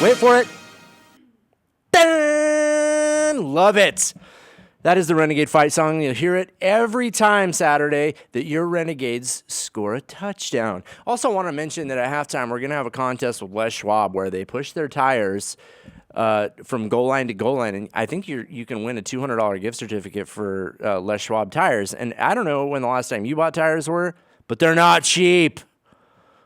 Wait for it. Dun! Love it. That is the Renegade fight song. You'll hear it every time Saturday that your Renegades score a touchdown. Also want to mention that at halftime, we're going to have a contest with Les Schwab where they push their tires from goal line to goal line. And I think you can win a $200 gift certificate for Les Schwab tires. And I don't know when the last time you bought tires were, but they're not cheap.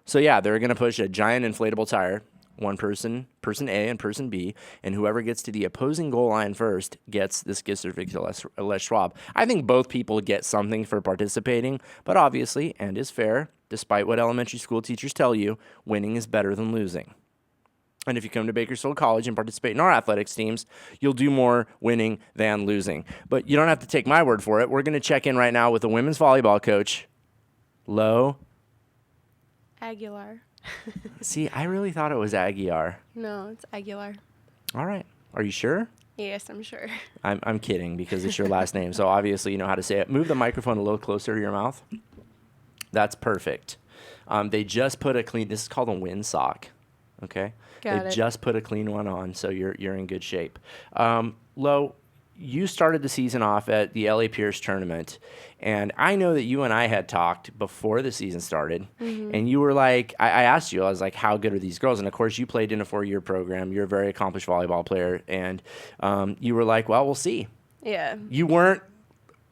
So, yeah, they're going to push a giant inflatable tire. One person A and person B, and whoever gets to the opposing goal line first gets this gift certificate to Les Schwab. I think both people get something for participating, but obviously, and is fair, despite what elementary school teachers tell you, winning is better than losing. And if you come to Bakersfield College and participate in our athletics teams, you'll do more winning than losing. But you don't have to take my word for it. We're going to check in right now with the women's volleyball coach, Lo Aguilar. See, I really thought it was Aguiar. No, it's Aguilar. All right. Are you sure? Yes, I'm sure. I'm kidding because it's your last name. So obviously you know how to say it. Move the microphone a little closer to your mouth. That's perfect. They just put a clean, this is called a wind sock. Okay? They just put a clean one on, so you're in good shape. Lo, you started the season off at the LA Pierce tournament, and I know that you and I had talked before the season started, and you were like, I asked you, I was like, how good are these girls? And of course, you played in a 4-year program. You're a very accomplished volleyball player, and you were like, well, we'll see. Yeah. You weren't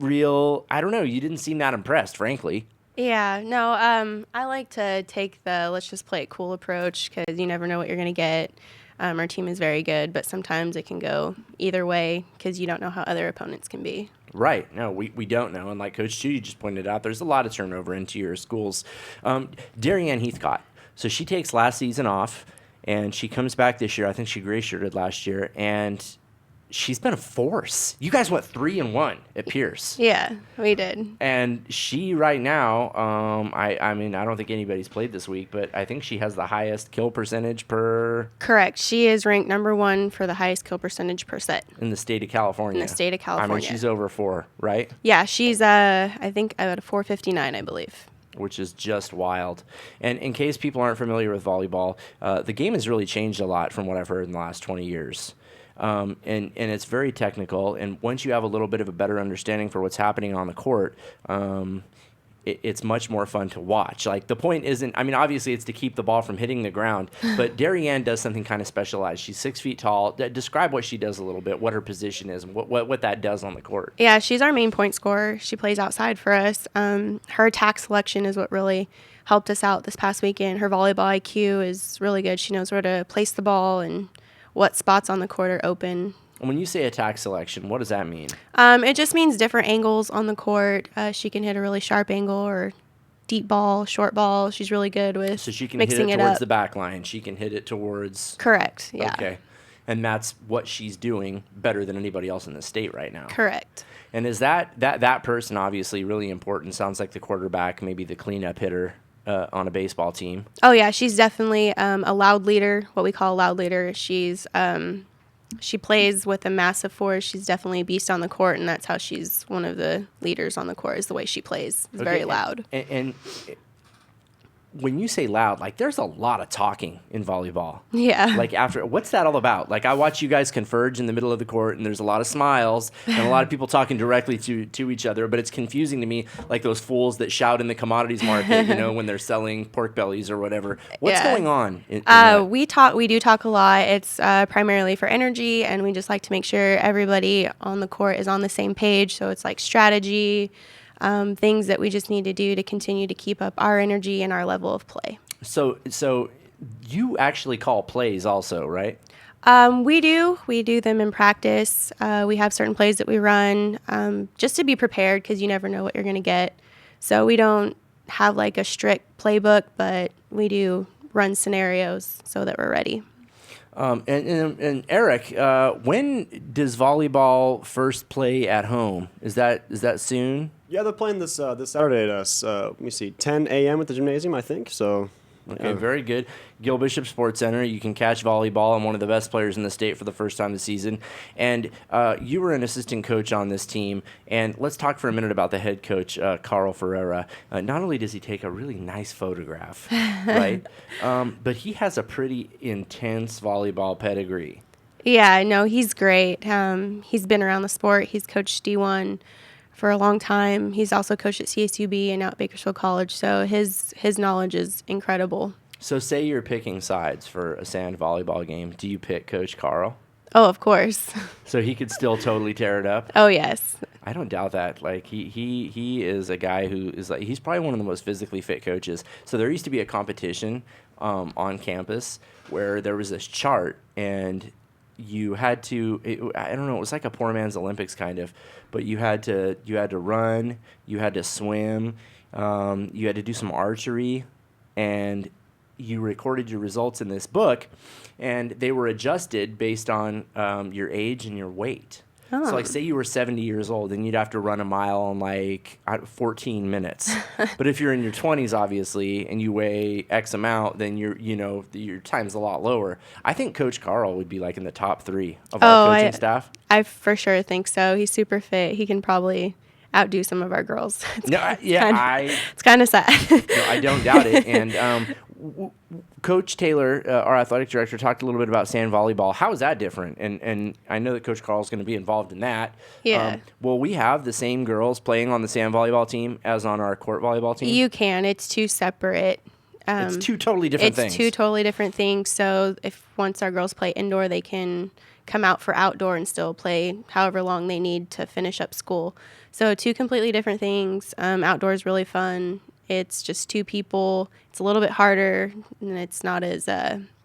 I don't know, you didn't seem that impressed, frankly. Yeah, no, I like to take the let's just play it cool approach because you never know what you're going to get. Our team is very good, but sometimes it can go either way because you don't know how other opponents can be. Right. No, we don't know. And like Coach Judy just pointed out, there's a lot of turnover into your schools. Darianne Heathcott. So she takes last season off, and she comes back this year. I think she gray-shirted last year, and she's been a force. You guys went 3-1 at Pierce. Yeah, we did. And she right now, I mean, I don't think anybody's played this week, but I think she has the highest kill percentage per... Correct. She is ranked number 1 for the highest kill percentage per set. In the state of California. In the state of California. I mean, she's over 4, right? Yeah, she's, I think, at a 459, I believe. Which is just wild. And in case people aren't familiar with volleyball, the game has really changed a lot from what I've heard in the last 20 years. And it's very technical. And once you have a little bit of a better understanding for what's happening on the court, it's much more fun to watch. Like, the point isn't, I mean, obviously it's to keep the ball from hitting the ground, but Darianne does something kind of specialized. She's 6 feet tall. Describe what she does a little bit, what her position is, and what that does on the court. Yeah, she's our main point scorer. She plays outside for us. Her attack selection is what really helped us out this past weekend. Her volleyball IQ is really good. She knows where to place the ball and what spots on the court are open. When you say attack selection, what does that mean? It just means different angles on the court. She can hit a really sharp angle or deep ball, short ball. She's really good with So she can mixing hit it it towards up. the back line. She can hit it towards... Correct, yeah. Okay. And that's what she's doing better than anybody else in the state right now. Correct. And is that person obviously really important? Sounds like the quarterback, maybe the cleanup hitter on a baseball team. Oh, yeah, she's definitely a loud leader, what we call a loud leader. She plays with a massive force. She's definitely a beast on the court, and that's how she's one of the leaders on the court, is the way she plays. It's very loud. And when you say loud, like, there's a lot of talking in volleyball. Yeah. Like, what's that all about? Like, I watch you guys converge in the middle of the court, and there's a lot of smiles and a lot of people talking directly to each other, but it's confusing to me, like those fools that shout in the commodities market, when they're selling pork bellies or whatever. What's going on? We do talk a lot. It's primarily for energy, and we just like to make sure everybody on the court is on the same page. So it's like strategy, things that we just need to do to continue to keep up our energy and our level of play. So you actually call plays also, right? We do them in practice. We have certain plays that we run just to be prepared because you never know what you're going to get. So we don't have like a strict playbook, but we do run scenarios so that we're ready. And Eric, when does volleyball first play at home? Is that soon? Yeah, they're playing this Saturday at us. Let me see, 10 a.m. at the gymnasium, I think. So Okay, very good. Gil Bishop Sports Center. You can catch volleyball. I'm one of the best players in the state for the first time this season. And you were an assistant coach on this team. And let's talk for a minute about the head coach, Carl Ferreira. Not only does he take a really nice photograph, right, but he has a pretty intense volleyball pedigree. Yeah, no, he's great. He's been around the sport. He's coached D1 for a long time. He's also coached at CSUB and now at Bakersfield College, so his knowledge is incredible. So say you're picking sides for a sand volleyball game. Do you pick Coach Carl? Oh, of course. So he could still totally tear it up? Oh, yes. I don't doubt that. Like he is a guy who is like, he's probably one of the most physically fit coaches. So there used to be a competition on campus where there was this chart, and you had to, I don't know, it was like a poor man's Olympics kind of, but you had to run, you had to swim, you had to do some archery, and you recorded your results in this book, and they were adjusted based on your age and your weight. Oh. So, like, say you were 70 years old, and you'd have to run a mile in, like, 14 minutes. But if you're in your 20s, obviously, and you weigh X amount, then your time's a lot lower. I think Coach Carl would be, like, in the top 3 of our coaching staff. I for sure think so. He's super fit. He can probably outdo some of our girls. It's kind of sad. No, I don't doubt it. And Coach Taylor, our athletic director, talked a little bit about sand volleyball. How is that different? And I know that Coach Carl's going to be involved in that. Yeah. Will we have the same girls playing on the sand volleyball team as on our court volleyball team? You can. It's two separate. It's two totally different things. It's two totally different things. So if once our girls play indoor, they can come out for outdoor and still play however long they need to finish up school. So two completely different things. Outdoor is really fun. It's just two people. It's a little bit harder, and it's not as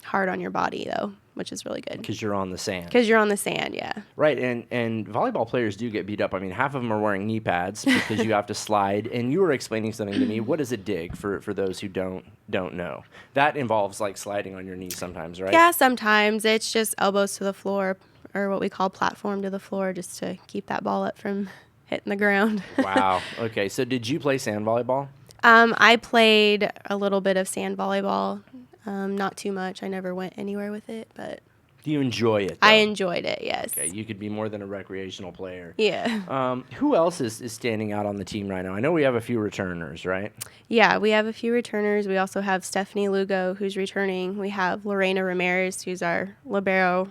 hard on your body, though, which is really good. Because you're on the sand. Because you're on the sand, yeah. Right, and volleyball players do get beat up. I mean, half of them are wearing knee pads because you have to slide. And you were explaining something to me. What is a dig for those who don't know? That involves, like, sliding on your knees sometimes, right? Yeah, sometimes. It's just elbows to the floor, or what we call platform to the floor, just to keep that ball up from hitting the ground. Wow. Okay, so did you play sand volleyball? I played a little bit of sand volleyball, not too much. I never went anywhere with it, but Do you enjoy it, though? I enjoyed it, yes. Okay, you could be more than a recreational player. Yeah. Who else is standing out on the team right now? I know we have a few returners, right? Yeah, we have a few returners. We also have Stephanie Lugo, who's returning. We have Lorena Ramirez, who's our libero.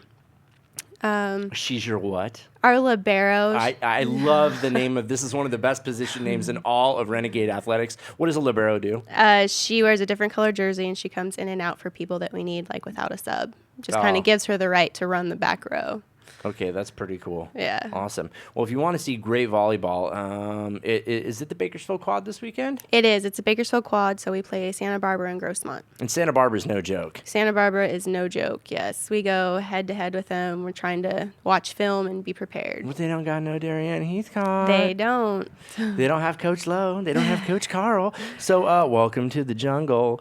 She's your what? Our libero. I love the name of this. Is one of the best position names in all of Renegade athletics. What does a libero do? She wears a different color jersey, and she comes in and out for people that we need, like without a sub. Just kind of gives her the right to run the back row. Okay, that's pretty cool. Yeah. Awesome. Well, if you want to see great volleyball, is it the Bakersfield Quad this weekend? It is. It's a Bakersfield Quad, so we play Santa Barbara and Grossmont. And Santa Barbara's no joke. Santa Barbara is no joke, yes. We go head-to-head with them. We're trying to watch film and be prepared. But they don't got no Darianne Heathcock. They don't. They don't have Coach Lowe. They don't have Coach Carl. So welcome to the jungle.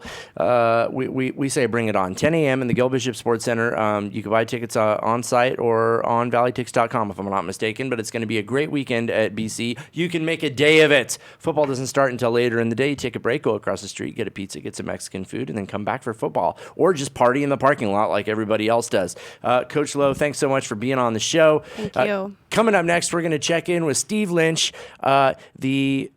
We say bring it on. 10 a.m. in the Gil Bishop Sports Center. You can buy tickets on site or on valleytix.com if I'm not mistaken, but it's going to be a great weekend at BC. You can make a day of it. Football doesn't start until later in the day. Take a break, go across the street, get a pizza, get some Mexican food, and then come back for football. Or just party in the parking lot like everybody else does. Coach Lowe, thanks so much for being on the show. Thank you. Coming up next, we're going to check in with Steve Lynch, the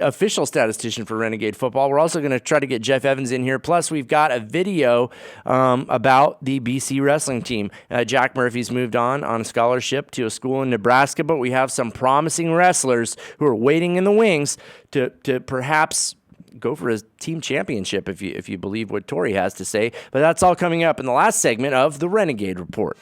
official statistician for Renegade football. We're also going to try to get Jeff Evans in here. Plus, we've got a video about the BC wrestling team. Jack Murphy's moved on a scholarship to a school in Nebraska, but we have some promising wrestlers who are waiting in the wings to perhaps go for a team championship if you believe what Tori has to say. But that's all coming up in the last segment of the Renegade Report.